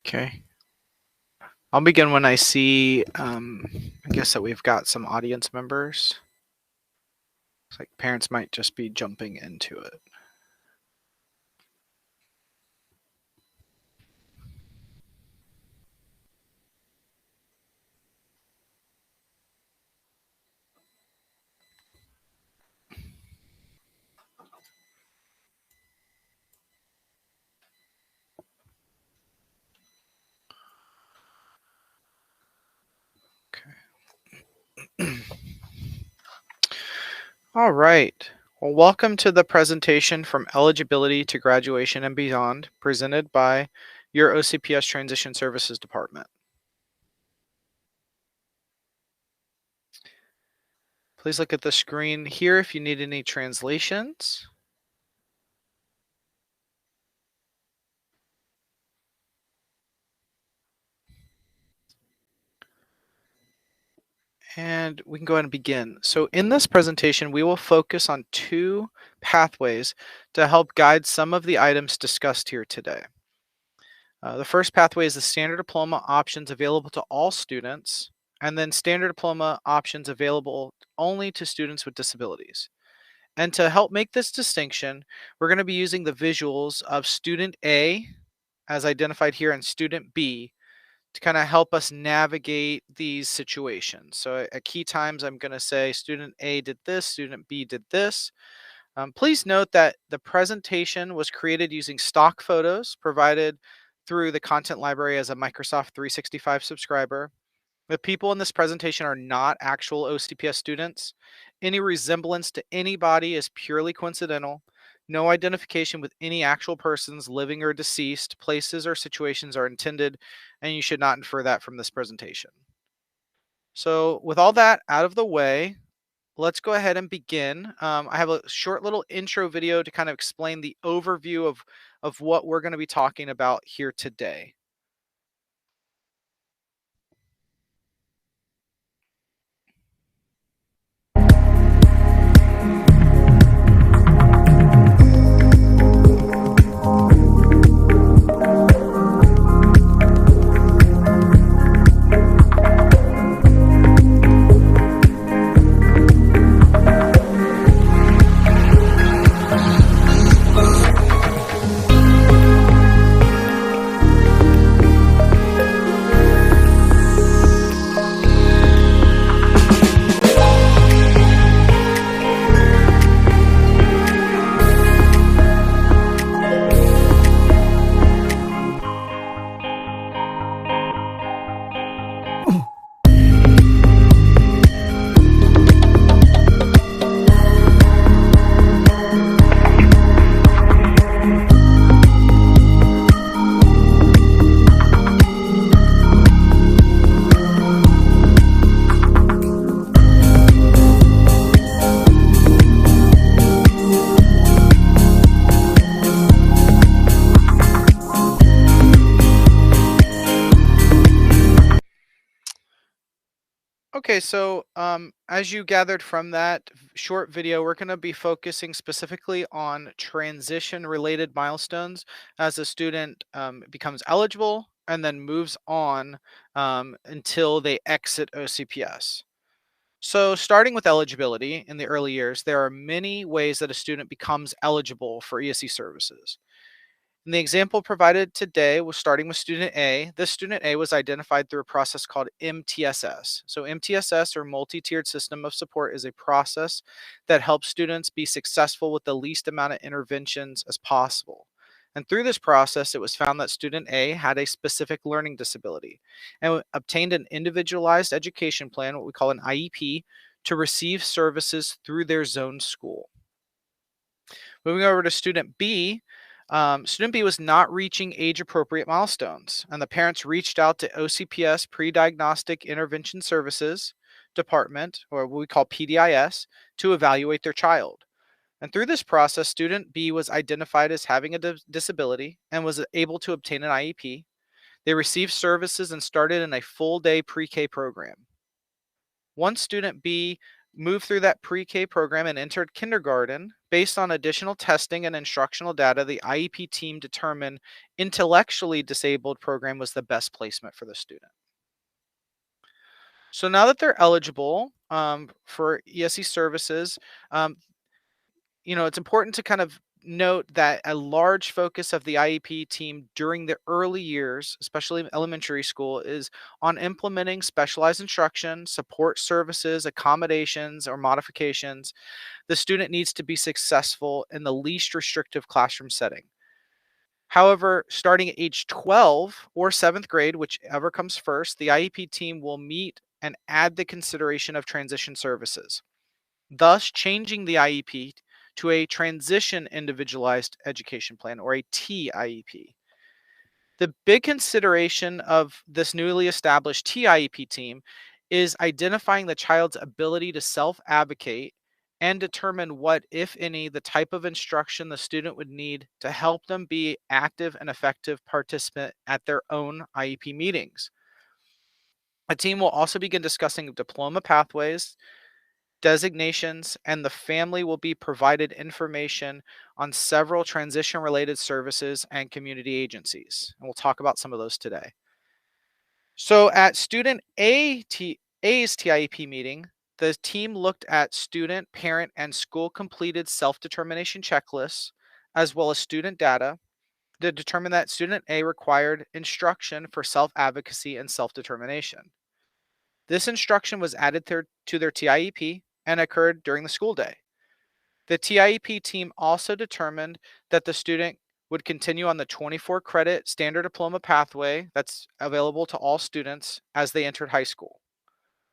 Okay. I'll begin when I see, I guess that we've got some audience members. It's like parents might just be jumping into it. Okay. All right. Well, welcome to the presentation from Eligibility to Graduation and Beyond, presented by your OCPS Transition Services Department. Please look at the screen here if you need any translations. And we can go ahead and begin. So in this presentation, we will focus on two pathways to help guide some of the items discussed here today. The first pathway is the standard diploma options available to all students, and then standard diploma options available only to students with disabilities. And to help make this distinction, we're going to be using the visuals of student A, as identified here, and student B, to kind of help us navigate these situations. So at key times, I'm going to say student A did this, student B did this. Please note that the presentation was created using stock photos provided through the content library as a Microsoft 365 subscriber. The people in this presentation are not actual OCPS students. Any resemblance to anybody is purely coincidental. No identification with any actual persons, living or deceased, places or situations are intended, and you should not infer that from this presentation. So with all that out of the way, let's go ahead and begin. I have a short little intro video to kind of explain the overview of what we're going to be talking about here today. Okay, so as you gathered from that short video, we're going to be focusing specifically on transition-related milestones as a student becomes eligible and then moves on until they exit OCPS. So starting with eligibility in the early years, there are many ways that a student becomes eligible for ESE services. And the example provided today was starting with student A. This student A was identified through a process called MTSS. So MTSS, or multi-tiered system of support, is a process that helps students be successful with the least amount of interventions as possible. And through this process, it was found that student A had a specific learning disability and obtained an individualized education plan, what we call an IEP, to receive services through their zone school. Moving over to student B, student B was not reaching age-appropriate milestones, and the parents reached out to OCPS Pre-Diagnostic Intervention Services Department, or what we call PDIS, to evaluate their child. And through this process, student B was identified as having a disability and was able to obtain an IEP. They received services and started in a full-day pre-K program. Once student B moved through that pre-K program and entered kindergarten. Based on additional testing and instructional data, the IEP team determined intellectually disabled program was the best placement for the student. So now that they're eligible for ESE services, um, it's important to kind of note that a large focus of the IEP team during the early years, especially in elementary school, is on implementing specialized instruction, support services, accommodations, or modifications. The student needs to be successful in the least restrictive classroom setting. However, starting at age 12 or seventh grade, whichever comes first, the IEP team will meet and add the consideration of transition services, thus changing the IEP to a Transition Individualized Education Plan, or a TIEP. The big consideration of this newly established TIEP team is identifying the child's ability to self advocate and determine what, if any, the type of instruction the student would need to help them be active and effective participant at their own IEP meetings. A team will also begin discussing diploma pathways, designations, and the family will be provided information on several transition related services and community agencies. And we'll talk about some of those today. So at student A's TIEP meeting, the team looked at student, parent, and school completed self determination checklists, as well as student data, to determine that student A required instruction for self advocacy and self determination. This instruction was added to their TIEP and occurred during the school day. The TIEP team also determined that the student would continue on the 24 credit standard diploma pathway that's available to all students as they entered high school.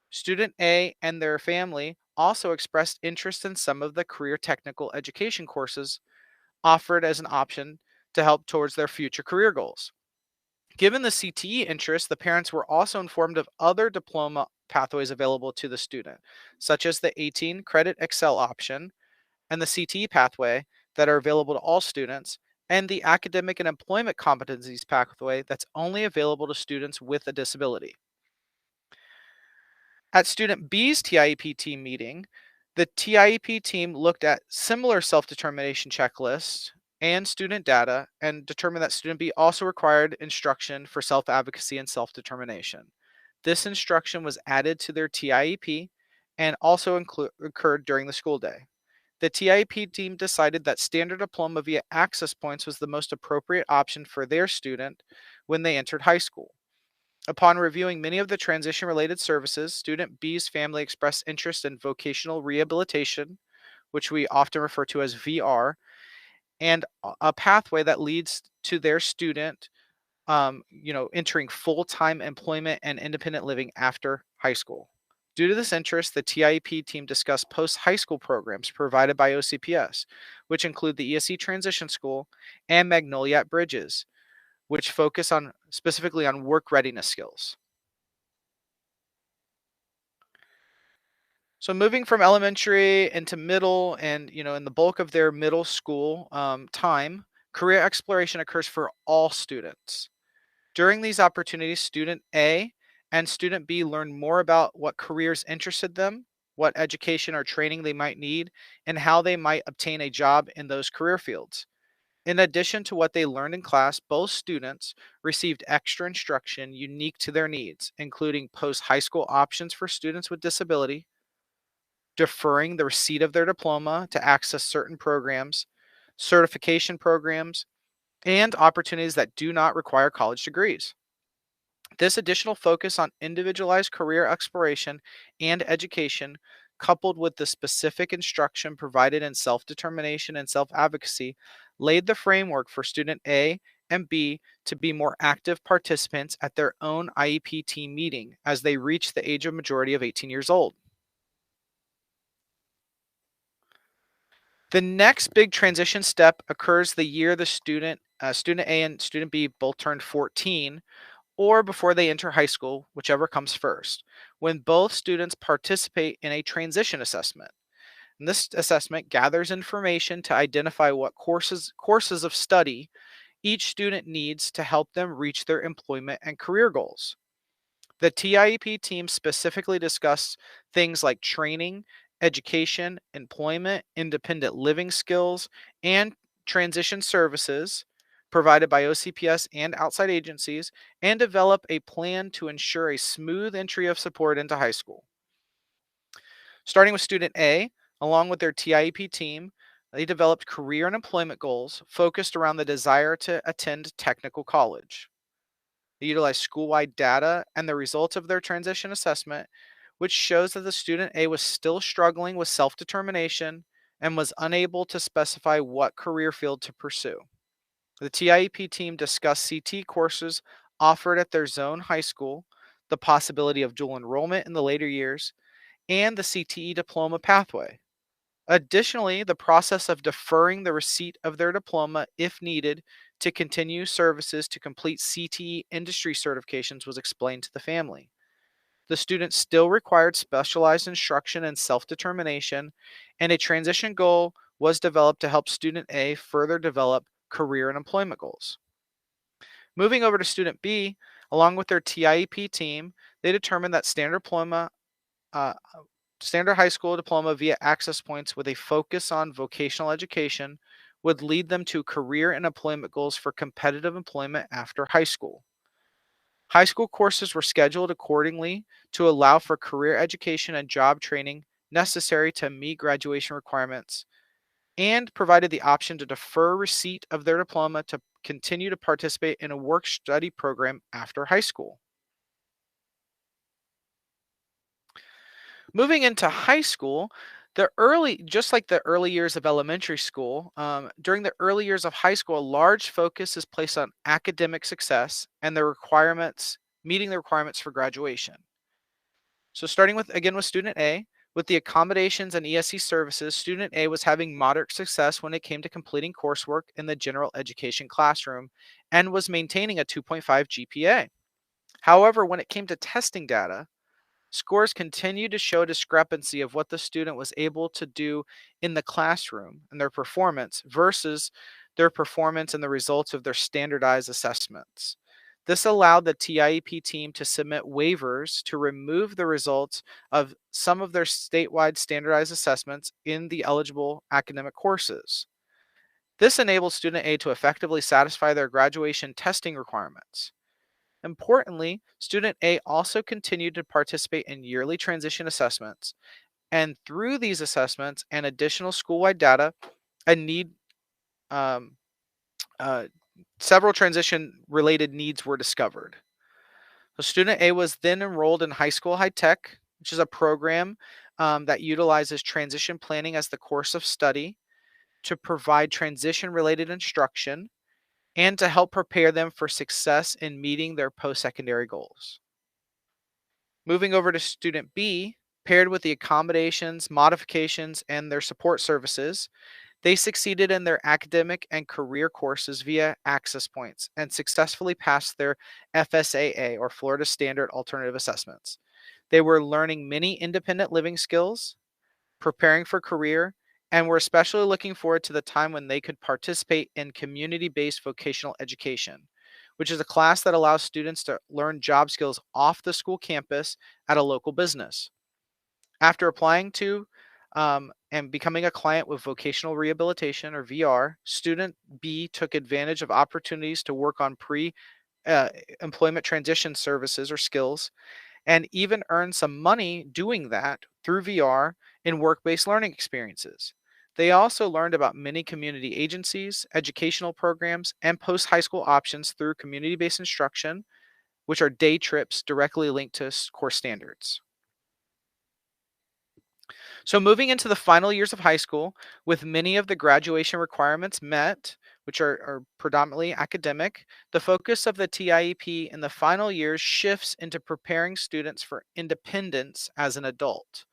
Student A and their family also expressed interest in some of the career technical education courses offered as an option to help towards their future career goals. Given the CTE interest, the parents were also informed of other diploma pathways available to the student, such as the 18 credit Excel option and the CTE pathway that are available to all students, and the academic and employment competencies pathway that's only available to students with a disability. At student B's TIEP team meeting, the TIEP team looked at similar self determination checklists and student data and determined that student B also required instruction for self advocacy and self determination. This instruction was added to their TIEP and also occurred during the school day. The TIEP team decided that standard diploma via access points was the most appropriate option for their student when they entered high school. Upon reviewing many of the transition related services, student B's family expressed interest in vocational rehabilitation, which we often refer to as VR, and a pathway that leads to their student entering full-time employment and independent living after high school. Due to this interest, the TIEP team discussed post-high school programs provided by OCPS, which include the ESE Transition School and Magnolia at Bridges, which focus on specifically on work readiness skills. So moving from elementary into middle, and in the bulk of their middle school time, career exploration occurs for all students. During these opportunities, student A and student B learn more about what careers interested them, what education or training they might need, and how they might obtain a job in those career fields. In addition to what they learned in class, both students received extra instruction unique to their needs, including post high school options for students with disability, deferring the receipt of their diploma to access certain programs, certification programs, and opportunities that do not require college degrees. This additional focus on individualized career exploration and education, coupled with the specific instruction provided in self determination and self advocacy, laid the framework for student A and B to be more active participants at their own IEP team meeting as they reach the age of majority of 18 years old. The next big transition step occurs the year the student A and student B both turned 14, or before they enter high school, whichever comes first, when both students participate in a transition assessment. And this assessment gathers information to identify what courses of study each student needs to help them reach their employment and career goals. The TIEP team specifically discussed things like training education, employment, independent living skills, and transition services provided by OCPS and outside agencies, and develop a plan to ensure a smooth entry of support into high school. Starting with student A, along with their TIEP team, they developed career and employment goals focused around the desire to attend technical college. They utilized school-wide data and the results of their transition assessment, which shows that the student A was still struggling with self-determination and was unable to specify what career field to pursue. The TIEP team discussed CT courses offered at their zone high school, the possibility of dual enrollment in the later years, and the CTE diploma pathway. Additionally, the process of deferring the receipt of their diploma if needed to continue services to complete CTE industry certifications was explained to the family. The students still required specialized instruction and self determination, and a transition goal was developed to help student A further develop career and employment goals. Moving over to student B, along with their TIEP team, they determined that uh, standard high school diploma via access points with a focus on vocational education would lead them to career and employment goals for competitive employment after high school. High school courses were scheduled accordingly to allow for career education and job training necessary to meet graduation requirements, and provided the option to defer receipt of their diploma to continue to participate in a work study program after high school. Moving into high school, just like the early years of elementary school, during the early years of high school, a large focus is placed on academic success and meeting the requirements for graduation. So, starting with again with student A, with the accommodations and ESC services, student A was having moderate success when it came to completing coursework in the general education classroom and was maintaining a 2.5 GPA. However, when it came to testing data, scores continue to show discrepancy of what the student was able to do in the classroom and their performance versus their performance and the results of their standardized assessments. This allowed the TIEP team to submit waivers to remove the results of some of their statewide standardized assessments in the eligible academic courses. This enabled student A to effectively satisfy their graduation testing requirements. Importantly, student A also continued to participate in yearly transition assessments, and through these assessments and additional school-wide data, a need um, uh, several transition-related needs were discovered. So student A was then enrolled in High School High Tech, which is a program that utilizes transition planning as the course of study to provide transition-related instruction and to help prepare them for success in meeting their post-secondary goals. Moving over to student B, paired with the accommodations, modifications, and their support services, they succeeded in their academic and career courses via access points and successfully passed their FSAA or Florida Standard Alternative Assessments. They were learning many independent living skills, preparing for career, and were especially looking forward to the time when they could participate in community based vocational education, which is a class that allows students to learn job skills off the school campus at a local business. After applying to and becoming a client with vocational rehabilitation or VR, student B took advantage of opportunities to work on pre employment transition services or skills and even earn some money doing that through VR in work based learning experiences. They also learned about many community agencies, educational programs, and post high school options through community based instruction, which are day trips directly linked to course standards. So, moving into the final years of high school, with many of the graduation requirements met, which are predominantly academic, the focus of the TIEP in the final years shifts into preparing students for independence as an adult.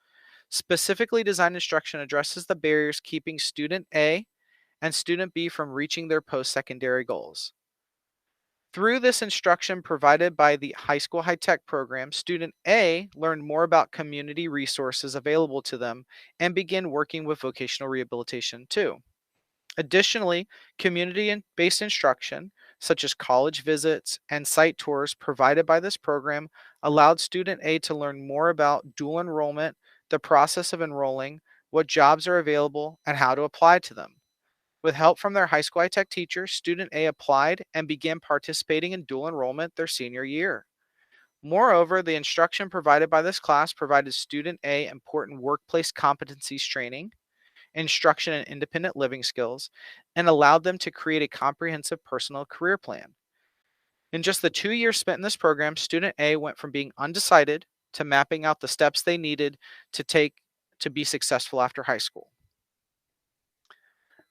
Specifically designed instruction addresses the barriers keeping student A and student B from reaching their post secondary goals. Through this instruction provided by the High School High Tech program, student A learned more about community resources available to them and began working with vocational rehabilitation too. Additionally, community based instruction, such as college visits and site tours provided by this program, allowed student A to learn more about dual enrollment, the process of enrolling, what jobs are available, and how to apply to them. With help from their high school tech teacher, student A applied and began participating in dual enrollment their senior year. Moreover, the instruction provided by this class provided student A important workplace competencies training, instruction in independent living skills, and allowed them to create a comprehensive personal career plan. In just the 2 years spent in this program, student A went from being undecided to mapping out the steps they needed to take to be successful after high school.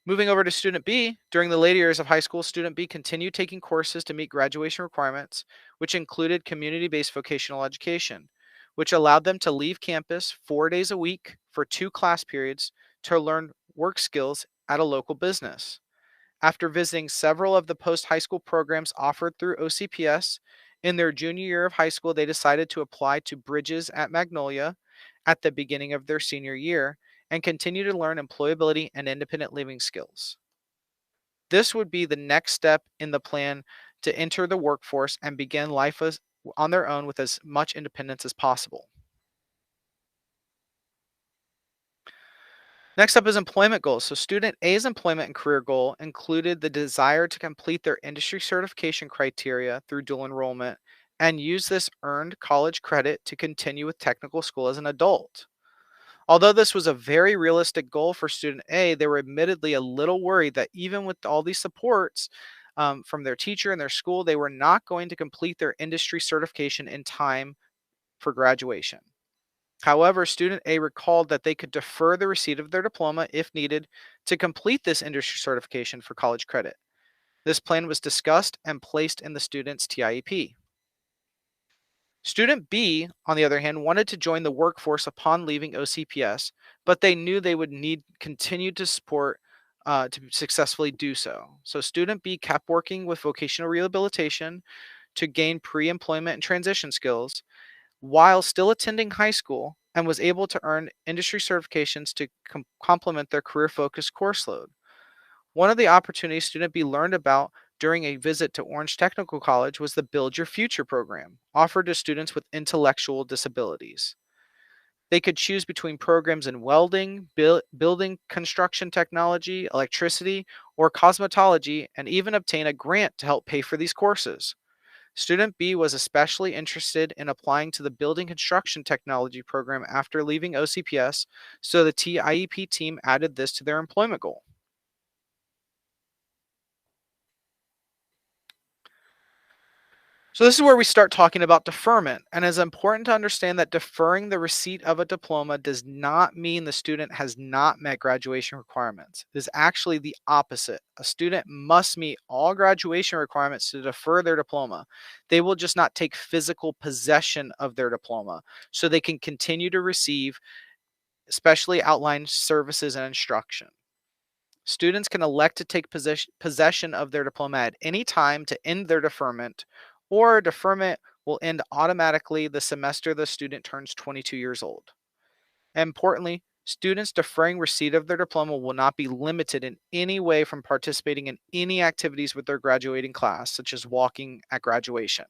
Moving over to student B, during the later years of high school, student B continued taking courses to meet graduation requirements, which included community based vocational education, which allowed them to leave campus 4 days a week for 2 class periods to learn work skills at a local business. After visiting several of the post high school programs offered through OCPS, in their junior year of high school, they decided to apply to Bridges at Magnolia at the beginning of their senior year and continue to learn employability and independent living skills. This would be the next step in the plan to enter the workforce and begin life on their own with as much independence as possible. Next up is employment goals. So, student A's employment and career goal included the desire to complete their industry certification criteria through dual enrollment and use this earned college credit to continue with technical school as an adult. Although this was a very realistic goal for student A, they were admittedly a little worried that even with all these supports from their teacher and their school, they were not going to complete their industry certification in time for graduation. However, student A recalled that they could defer the receipt of their diploma if needed to complete this industry certification for college credit. This plan was discussed and placed in the student's TIEP. Student B, on the other hand, wanted to join the workforce upon leaving OCPS, but they knew they would need continued to support to successfully do so. So, student B kept working with vocational rehabilitation to gain pre employment and transition skills while still attending high school and was able to earn industry certifications to complement their career focused course load. One of the opportunities student B learned about during a visit to Orange Technical College was the Build Your Future program, offered to students with intellectual disabilities. They could choose between programs in welding, building construction technology, electricity, or cosmetology, and even obtain a grant to help pay for these courses. Student B was especially interested in applying to the building construction technology program after leaving OCPS, so the TIEP team added this to their employment goal. So this is where we start talking about deferment, and it's important to understand that deferring the receipt of a diploma does not mean the student has not met graduation requirements. It is actually the opposite. A student must meet all graduation requirements to defer their diploma. They will just not take physical possession of their diploma, so they can continue to receive specially outlined services and instruction. Students can elect to take possession of their diploma at any time to end their deferment, or deferment will end automatically the semester the student turns 22 years old. And importantly, students deferring receipt of their diploma will not be limited in any way from participating in any activities with their graduating class, such as walking at graduation.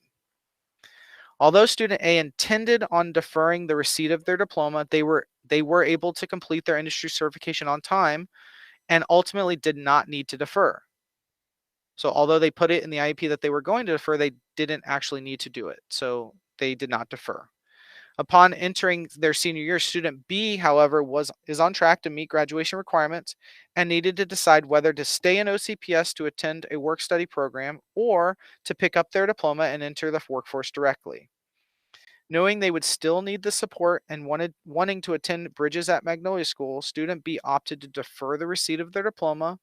Although student A intended on deferring the receipt of their diploma, they were able to complete their industry certification on time and ultimately did not need to defer. So although they put it in the IEP that they were going to defer, they didn't actually need to do it. So they did not defer. Upon entering their senior year, student B, however, is on track to meet graduation requirements and needed to decide whether to stay in OCPS to attend a work study program or to pick up their diploma and enter the workforce directly. Knowing they would still need the support and wanting to attend Bridges at Magnolia School, student B opted to defer the receipt of their diploma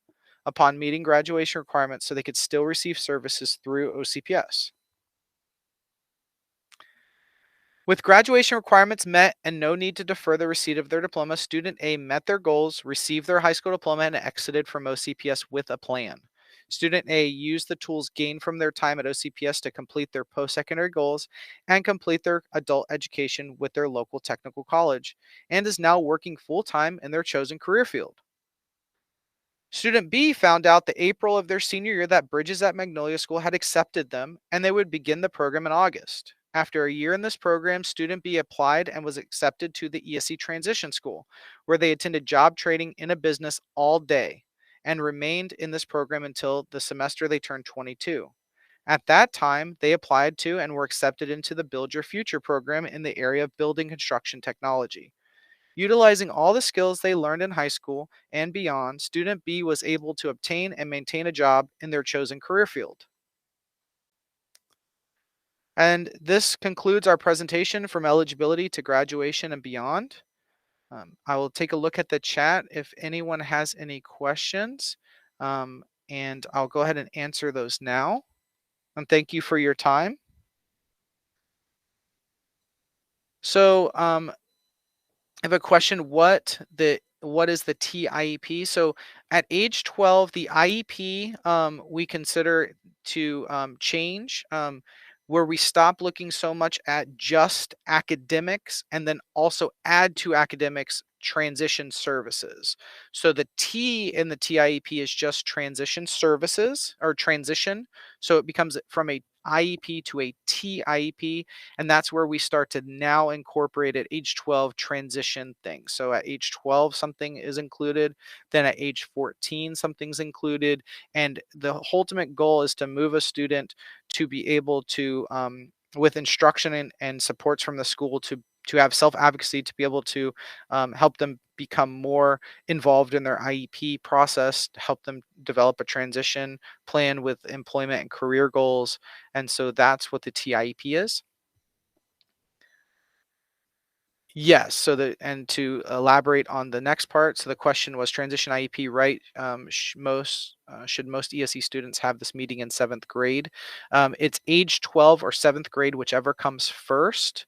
upon meeting graduation requirements so they could still receive services through OCPS. With graduation requirements met and no need to defer the receipt of their diploma, student A met their goals, received their high school diploma, and exited from OCPS with a plan. Student A used the tools gained from their time at OCPS to complete their post-secondary goals and complete their adult education with their local technical college, and is now working full-time in their chosen career field. Student B found out the April of their senior year that Bridges at Magnolia School had accepted them and they would begin the program in August. After a year in this program, student B applied and was accepted to the ESE transition school, where they attended job training in a business all day and remained in this program until the semester they turned 22. At that time, they applied to and were accepted into the Build Your Future program in the area of building construction technology. Utilizing all the skills they learned in high school and beyond, student B was able to obtain and maintain a job in their chosen career field. And this concludes our presentation from eligibility to graduation and beyond. I will take a look at the chat if anyone has any questions, and I'll go ahead and answer those now. And thank you for your time. So, I have a question. What is the TIEP? So at age 12, the IEP we consider to change, where we stop looking so much at just academics and then also add to academics transition services. So the T in the TIEP is just transition services or transition. So it becomes from a IEP to a TIEP, and that's where we start to now incorporate at age 12 transition things. So at age 12 something is included, then at age 14 something's included, and the ultimate goal is to move a student to be able to with instruction and supports from the school to have self advocacy, to be able to help them become more involved in their IEP process, to help them develop a transition plan with employment and career goals. And so that's what the TIEP is. Yes. So and to elaborate on the next part, so the question was transition IEP, right? Should most ESE students have this meeting in seventh grade? It's age 12 or seventh grade, whichever comes first.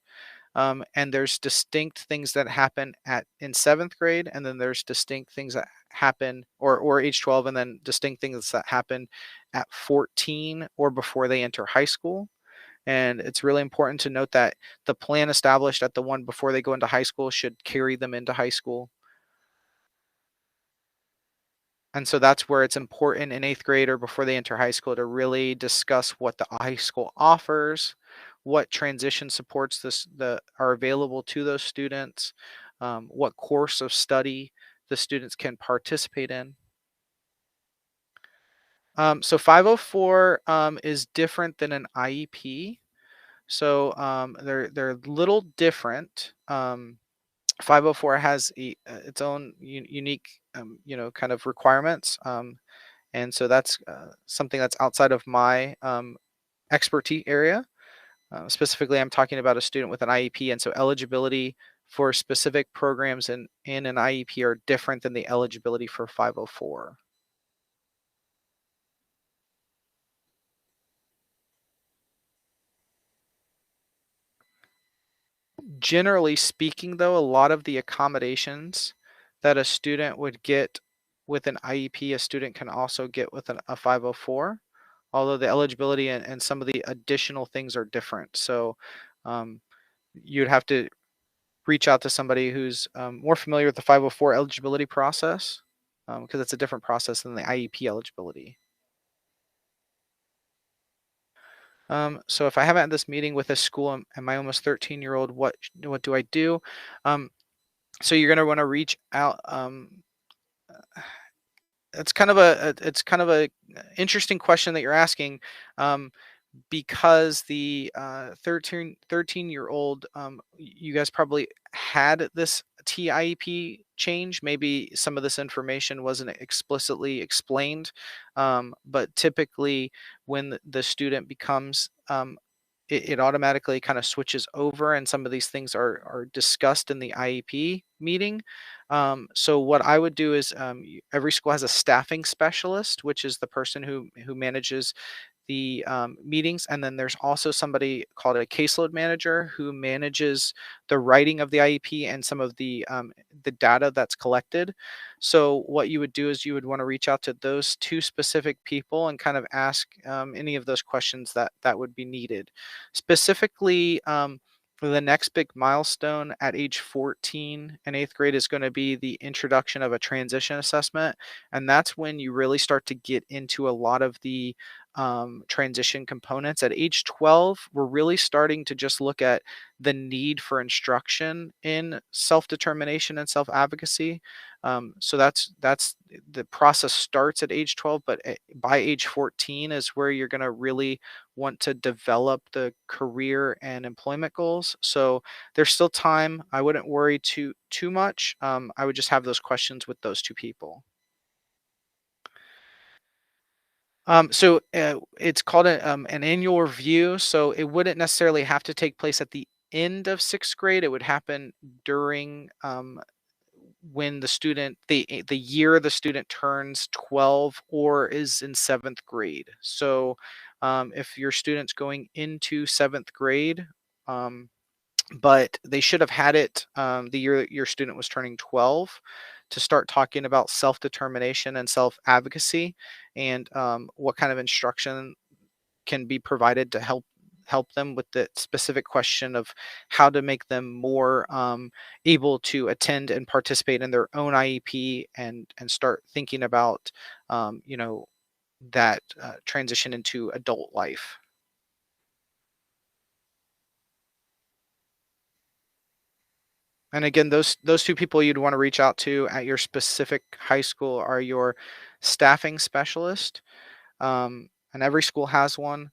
And there's distinct things that happen at in seventh grade, and then there's distinct things that happen or age 12, and then distinct things that happen at 14 or before they enter high school. And it's really important to note that the plan established at the one before they go into high school should carry them into high school. And so that's where it's important in eighth grade or before they enter high school to really discuss what the high school offers, what transition supports the are available to those students, what course of study the students can participate in. So 504 is different than an IEP. So they're a little different. 504 has its own unique, kind of requirements. And so that's something that's outside of my expertise area. Specifically, I'm talking about a student with an IEP, and so eligibility for specific programs in an IEP are different than the eligibility for 504. Generally speaking, though, a lot of the accommodations that a student would get with an IEP, a student can also get with a 504, although the eligibility and some of the additional things are different. So um, you'd have to reach out to somebody who's more familiar with the 504 eligibility process, because it's a different process than the IEP eligibility. So if I haven't had this meeting with a school and my almost 13-year-old, what do I do? So you're going to want to reach out. It's kind of a interesting question that you're asking. Because the 13-year-old, you guys probably had this TIEP change. Maybe some of this information wasn't explicitly explained, but typically when the student becomes it automatically kind of switches over, and some of these things are discussed in the IEP meeting. So what I would do is every school has a staffing specialist, which is the person who manages the meetings, and then there's also somebody called a caseload manager who manages the writing of the IEP and some of the data that's collected. So what you would do is you would want to reach out to those two specific people and kind of ask any of those questions that would be needed. Specifically, the next big milestone at age 14 in eighth grade is going to be the introduction of a transition assessment, and that's when you really start to get into a lot of the transition components. At age 12, we're really starting to just look at the need for instruction in self determination and self advocacy. So that's the process starts at age 12, but by age 14 is where you're going to really want to develop the career and employment goals. So there's still time. I wouldn't worry too much. I would just have those questions with those two people. It's called an annual review. So it wouldn't necessarily have to take place at the end of sixth grade. It would happen during when the year the student turns 12 or is in seventh grade. So if your student's going into seventh grade, um, but they should have had it the year that your student was turning 12 to start talking about self determination and self advocacy and what kind of instruction can be provided to help them with the specific question of how to make them more able to attend and participate in their own IEP and start thinking about you know that transition into adult life. And again, those two people you'd want to reach out to at your specific high school are your staffing specialist, and every school has one,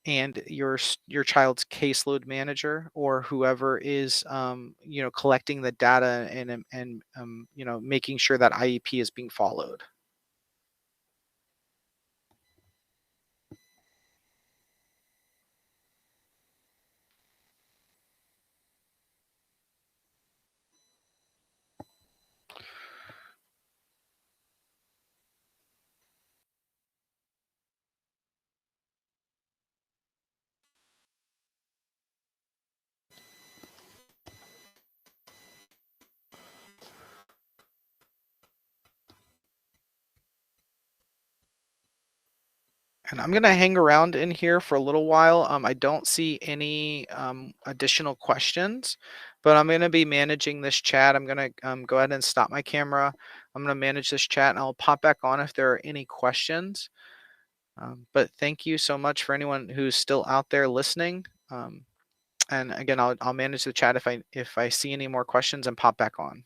and your child's caseload manager or whoever is collecting the data and making sure that IEP is being followed. And I'm gonna hang around in here for a little while. I don't see any additional questions, but I'm gonna be managing this chat. I'm gonna go ahead and stop my camera. I'm gonna manage this chat, and I'll pop back on if there are any questions. But thank you so much for anyone who's still out there listening. And again, I'll manage the chat if I see any more questions and pop back on.